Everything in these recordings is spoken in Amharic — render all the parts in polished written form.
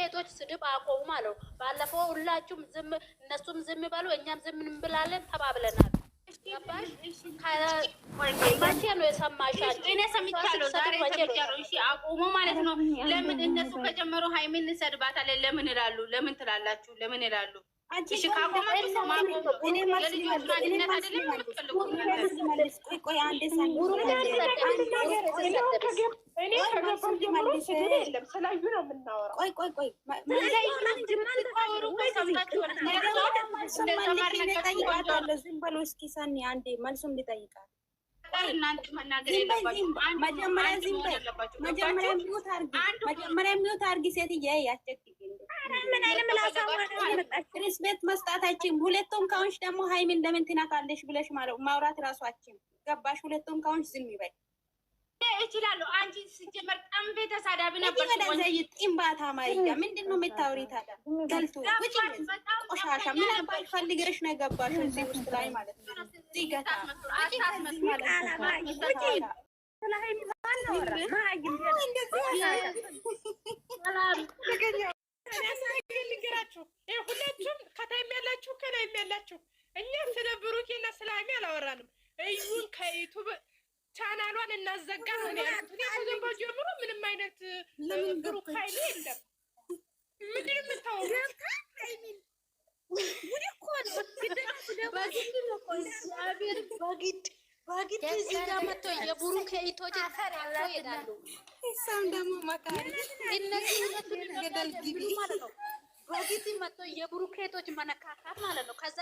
ብሩኬቶች ስድብ አቆሙ ማለት ነው። ባለፈው ሁላችሁም ዝም እነሱም ዝም በሉ እኛም ዝም እንብላለን ተባብለናል። መቼ ነው የሰማሻቸው? እኔ ሰምቻለሁ፣ ዛሬ ሰምቻለሁ። እሺ አቆሙ ማለት ነው። ለምን እነሱ ከጀመሩ ሃይሚን እንሰድባታለን ለምን ይላሉ? ለምን ትላላችሁ? ለምን ይላሉ? እሺ ካቆማችሁ ሰማቁ የልጆች ማንነት አይደለም የምትፈልጉት ሪስፔክት መስጣታችን ሁለቱም ካውንሽ ደግሞ ሃይሚን ለምን ትናካለሽ ብለሽ ማውራት ራሷችን ገባሽ? ሁለቱም ካውንሽ ዝም ይበል እችላለሁ። አንቺ ሲጀመር ጠንቤ ተሳዳቢ ነበር። ጥንባታ ማይያ ምንድን ነው የምታወሪ ታዲያ? ገልቱ ውጪ ቆሻሻ ምን አባል ፈልገሽ ነው የገባሽው እዚህ ውስጥ ላይ ማለት ነው። እዚህ ገታ ሁላችሁም ከታይም ያላችሁ ከላይም ያላችሁ እኛ ስለ ብሩኬና ስለ ሃይሚ አላወራንም። እዩን ከዩቱብ ቻናሏን እናዘጋ ነው ያሉት። እኔ ከገባ ጀምሮ ምንም አይነት ብሩክ ኃይል የለም። ምንድን ነው የምታወሩት? በግድ እዚህ ጋር መጥቶ የብሩክ ሄይቶች ይሄዳሉ። እሷም ደግሞ መካሪ እነዚህ ገደል ግቢ ማለት ነው። በግድ መጥቶ የብሩክ ሄይቶች መነካካት ማለት ነው። ከዛ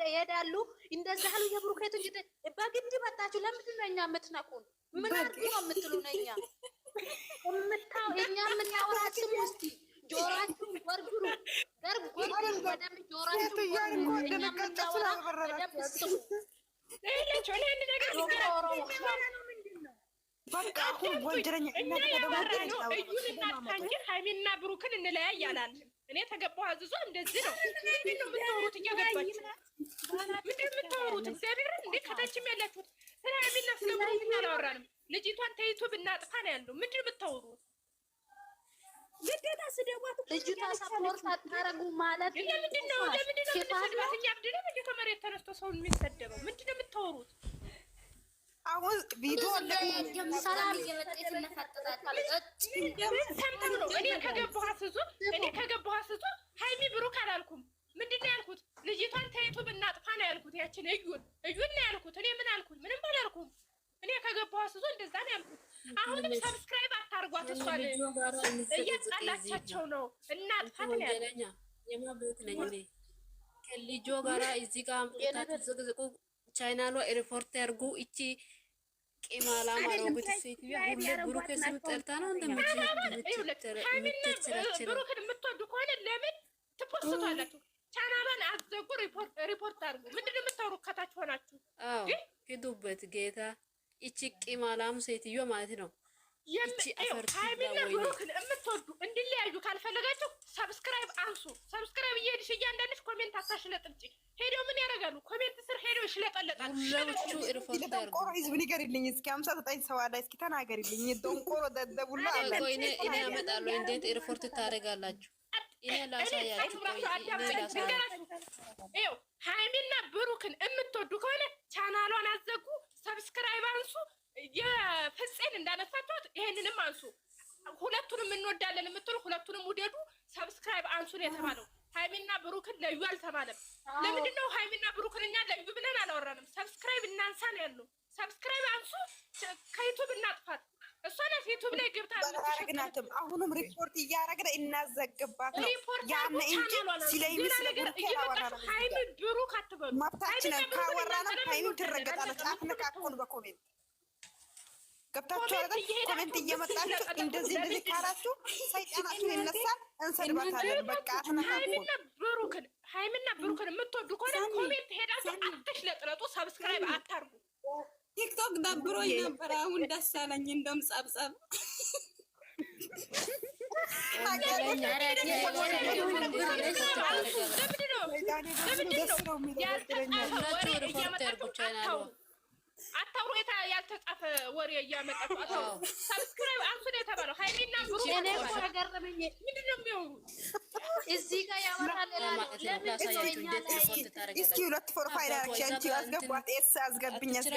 ይሄዳሉ። እንደዛ ያሉ የብሩክ ሄይቶች በግድ መጣችሁ። ለምንድን ነው እኛ የምትነኩን? ምን አድርጉ ነው የምትሉን? እኛ የምናወራችሁ ውስጥ ጆራችሁ ወርግሩ ገርጎሩ በደንብ ጆራችሁ እኛ የምናወራ በደንብ ስሙ። ሃይሚና ብሩክን እንለያይ አላልንም። እኔ ተገባሁ አዝዞ እንደዚህ ነው። ምንድን ነው የምታወሩት? እየገባች ምንድን ነው የምታወሩት? እግዚአብሔርን እንዴ ከታችም ያላችሁት ስለ ሃይሚና ስለ ብሩክ እኛ አላወራንም። ልጅቷን ተይቱብ እናጥፋ ነው ያለው። ምንድን ነው የምታወሩት? ግዴታ ስደቧት ልጅቷ ሰፖርት አታረጉ ማለት ለምንድን ነው የምትሰድባት? እኛ አብድነው እንዴ ከመሬት ተነስቶ ሰውን የሚሰደበው? ምንድን ነው የምታወሩት? አሁን ቪዲዮ ሰላም ሰምተው ነው። እኔ ከገባሁ አስዞ ሃይሚ ብሩክ አላልኩም። ምንድን ነው ያልኩት? ልጅቷን ተይቱብ እናጥፋ ነው ያልኩት። ያችን እዩን ነው ያልኩት። እኔ ምን አልኩት? ምንም አላልኩም። እኔ ከገባሁ አስዞ እንደዛ ነው ያልኩት። አሁንም ሰብስክራይብ አታርጓት። እሷን እያጣላቻቸው ነው። እናጥፋት ነው ያለኝ። የማበት ነኝ እኔ ከልጆ ጋራ እዚህ ጋር አምጥታችሁ ዝቅዝቁ ቻይናሏ ሪፖርት ያርጉ። እቺ ቂማላ ማሮጉት ሴትዮ ሁሉ ብሩክ ስም ጠርታ ነው ብሩክን የምትወዱ ከሆነ ለምን ትፖስቷላችሁ? ቻናሏን አዘጉ፣ ሪፖርት አርጉ። ምንድን ነው የምታወሩት? ከታች ሆናችሁ ሂዱበት ጌታ። እቺ ቂማላም ሴትዮ ማለት ነው። ሃይሚና ብሩክን የምትወዱ እንዲለያዩ ካልፈለጋችሁ ሰብስክራይብ አንሱ። ሰብስክራይብ እየሄድሽ እያንዳንድሽ ኮሜንት አታሽለጥልጪ። ሄደው ምን ያደርጋሉ? ኮሜንት ስር ሄደው ይሽለጠለጣሉ። ደንቆሮ ህዝብ ንገሪልኝ እስኪ 59 ሰው አለ። እስኪ ተናገሪልኝ። ደንቆሮ ደደቡላ አለ። እኔ ያመጣለሁ። እንዴት ሪፖርት ታደርጋላችሁ? እኔ ላሳያችሁ። ሃይሚና ብሩክን የምትወዱ ከሆነ ቻናሏን አዘጉ፣ ሰብስክራይብ አንሱ። የፍፄን እንዳነሳችሁት ይሄንንም አንሱ። ሁለቱንም እንወዳለን የምትሉ ሁለቱንም ውደዱ፣ ሰብስክራይብ አንሱ ነው የተባለው። ሃይሚና ብሩክን ለዩ አልተባለም። ለምንድን ነው ሃይሚና ብሩክን እኛ ለዩ ብለን አላወራንም? ሰብስክራይብ እናንሳ ነው ያለው። ሰብስክራይብ አንሱ፣ ከዩቱብ እናጥፋት። እሷ ናት ዩቱብ ላይ ገብታ አላረግናትም። አሁንም ሪፖርት እያረግን እናዘግባት ነው ያነ እንጂ ስለይምስለ ብሩክ ያወራናል። ሃይሚ ብሩክ አትበሉ። መብታችንን ካወራናል ሃይሚ ትረገጣለች። አትነካኩን በኮሜንት ገብታችሁ አይደል? ኮሜንት እየመጣችሁ እንደዚህ ካላችሁ ሰይጣናችሁ ይነሳል። እንሰድባታለን። በቃ አትነካኩን። ሃይሚና ብሩክን የምትወዱ ከሆነ ኮሜንት ሄዳችሁ አትሽለጥለጡ፣ ሰብስክራይብ አታርጉ። ቲክቶክ ደብሮኝ ነበር። አሁን ደስ አለኝ። እንደውም ጸብጸብ አታውሩ። ያልተጻፈ ወሬ እያመጣችሁ አታውሩ። ሰብስክራይብ አንሱ ነው የተባለው። ሃይሚና ብሩክ እኔ እኮ ገረመኝ። ምንድን ነው የሚያወሩት? እዚህ ጋር ያወራል እላለሁ። እስኪ ሁለት ፕሮፋይል አለች አንቺ አስገቧት። ኤስ አስገብኝ አለች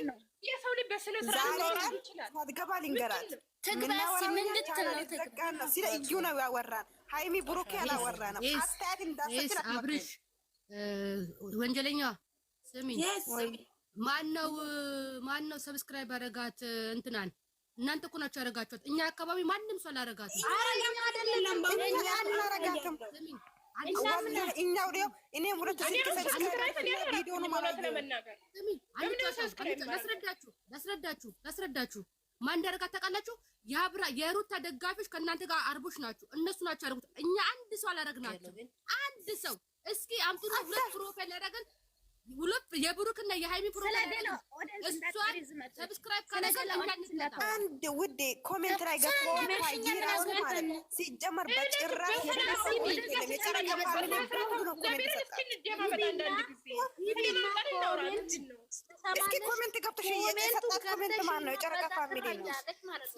ነው የሰው ልጅ በስነ ስርዓት ይችላል። አትገባ ልንገራት ትግባሲ ምንድን ነው ሲለ እዩ ነው ያወራን። ሃይሚ ብሩክ ያላወራንም አስተያየት እንዳሰች አብርሽ ወንጀለኛ ስሚኝ፣ ማነው ሰብስክራይብ አረጋት? እንትናን እናንተ እኮ ናችሁ ያረጋችኋት። እኛ አካባቢ ማንም ሰው አላረጋትም። ላስረዳችሁ ማን እንዳረጋት ታውቃላችሁ? የሩታ ደጋፊዎች ከእናንተ ጋር አርቦች ናችሁ። እነሱ ናቸው ያደረጉት። እኛ አንድ ሰው አላረግናቸው። አንድ ሰው እስኪ አምጡና ሁለት ፕሮፋይል ያደረገን ሁለት የብሩክና የሃይሚ ፕሮፋይል ሰብስክራይብ አንድ ውዴ ኮሜንት ላይ ገብቶ ይራሱ ማለት ሲጀመር በጭራሽ እስኪ ኮሜንት ገብተሽ የሰጣት ኮሜንት ማን ነው? የጨረቃ ፋሚሊ ነው።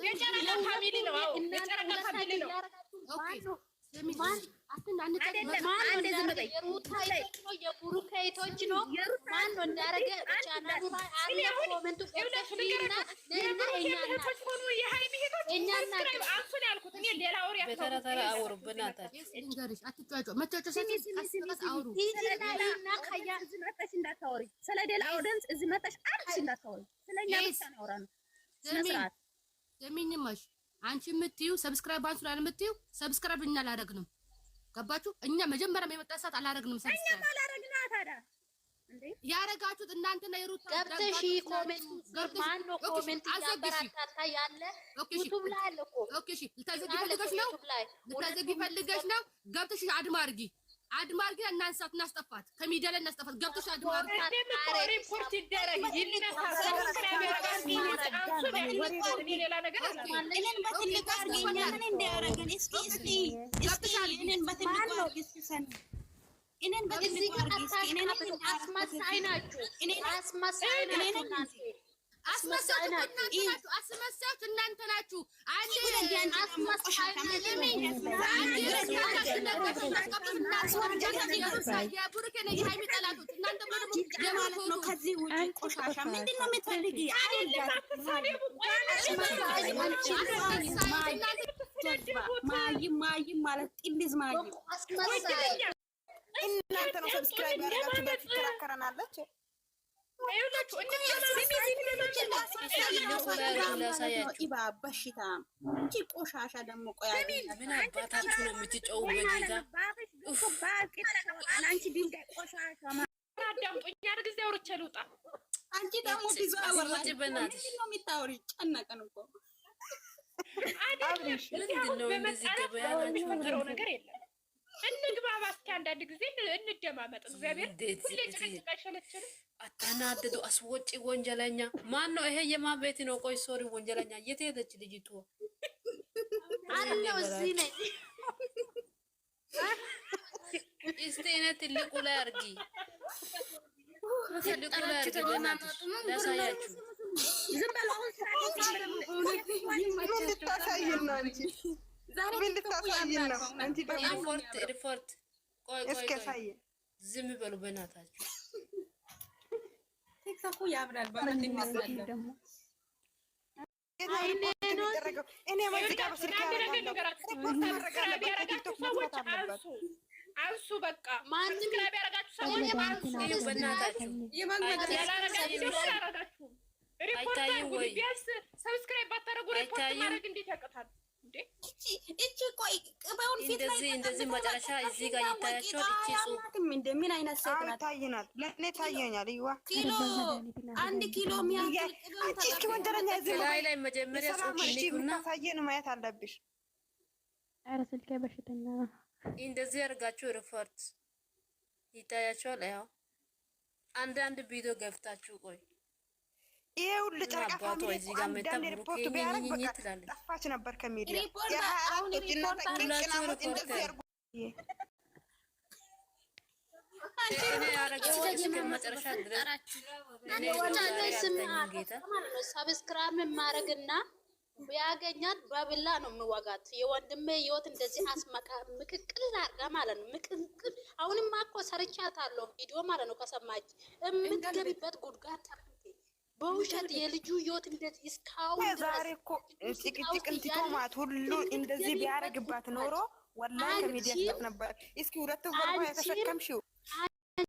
የጨረቃ ፋሚሊ ነው። አዎ የጨረቃ ፋሚሊ ነው። የቡሩኬቶች ነው። ማን ነው እንዳረገ ቻናሉ ላይ አለ። ኮሜንቱ የሚኝማሽ አንቺ የምትይው ሰብስክራይብ አንሱ ላይ የምትይው ሰብስክራይብ እኛ አላደረግንም። ገባችሁ? እኛ መጀመሪያ የመጣ ሰዓት አላደረግንም። ሰብስክራይብ ያረጋችሁት እናንተና የሩታ ገብተሽ ኮሜንት ማን ነው ኮሜንት ያበራታታ ያለ ዩቲዩብ ላይ አለ እኮ። ኦኬ እሺ፣ ልታዘጊ ፈልገሽ ነው ገብተሽ አድማ አድርጊ እናንሳት፣ እናስጠፋት፣ ከሚዲያ ላይ እናስጠፋት። ገብተሽ አድማ አድርጊ። ሪፖርት ይደረግ ይልነሳ ሰብስክራይብ ያረጋግጥ ሌላ ነገር አስመሳይ ናችሁ። አስመሳዮች እናንተ ናችሁ። ከዚህ ውጭ ቆሻሻ ምንድን ነው የምትፈልጊ? ማይም ማለት ጥልዝ ማይም እናንተ ነው ሰብስክራይብ ያደረጋችሁ። በፊት ተከራከረናለች። በሽታ እንጂ ቆሻሻ ደግሞ ምን አባታችሁ ነው የምትጨውበት? ጊዜ አውርቼ ልውጣ። አንቺ ደግሞ ብዙ አወራጭ በእናትሽ ነው የምታወሪ። ጨነቀን እኮ በመጣለው ነገር የለም። እንግባባ እስኪ አንዳንድ ጊዜ እንደማመጥ። እግዚአብሔር ሁሌ ጭቅጭቅ አይሸለችልም። አታናድዱ። አስወጪ ወንጀለኛ ማን ነው? ይሄ የማን ቤት ነው? ቆይ ሶሪ፣ ወንጀለኛ የት ሄደች ልጅቱ? አለው እዚህ ነኝ። እስቲ እኔ ትልቁ ላይ አድርጊ፣ ትልቁ ላይ አድርጊ። በእናትሽ ላሳያችሁ። ምን ልታሳይን ነው አንቺ? ምን ልታሳይን ነው አንቺ? ሪፖርት ቆይ ዝም በሉ በእናታችሁ። ቲክቶኩ ያብራል። ባንድ ይመስላል ደግሞ አንሱ በቃ ሰብስክራይብ ያረጋችሁ ሰዎች አንሱ። በእናታችሁ አይታይም ወይ? ቢያንስ ሰብስክራይብ ባታረጉ ሪፖርት ማድረግ እንዴት ያቀታል? እቺ ቆይ ቅበውን ፊት ላይ እንደዚህ መጨረሻ እዚህ ጋር ይታያቸዋል። እቺ ጽሁፍ ምን አይነት ሴት ናት? ታይናል። ለኔ ታየኛል። ይዋ ኪሎ 1 ኪሎ የሚያክል እስኪ ወንጀለኛ እዚህ ላይ መጀመሪያ ጽሁፍ ልኩና ታየን ማየት አለብሽ። ኧረ ስልኬ በሽተኛ እንደዚህ አድርጋችሁ ሪፖርት ይታያቸዋል። ያው አንዳንድ ቪዲዮ ገብታችሁ ቆይ ይሄ ሁሉ ጨረቃ ፋሚሊ እዚህ ጋር መጣ ሪፖርት ቢያረግ በቃ ጠፋች ነበር ከሚዲያ የ24 እና ተቀቅና ሰብስክራይብ ማድረግና ቢያገኛት በብላ ነው የምወጋት። የወንድሜ ህይወት እንደዚህ አስመቃ ምቅቅል አድርጋ ማለት ነው። ምቅቅል አሁንም እኮ ሰርቻታለሁ ቪዲዮ ማለት ነው። ከሰማች የምትገቢበት ጉድጓድ ጠብቂ። በውሸት የልጁ ህይወት እንደዚህ እስካሁን ዛሬ እኮ ጭቅጭቅ እንትቶ ማለት ሁሉ እንደዚህ ቢያደርግባት ኖሮ ወላሂ ከሚዲያ ነበር። እስኪ ሁለት ወር የተሸከምሽው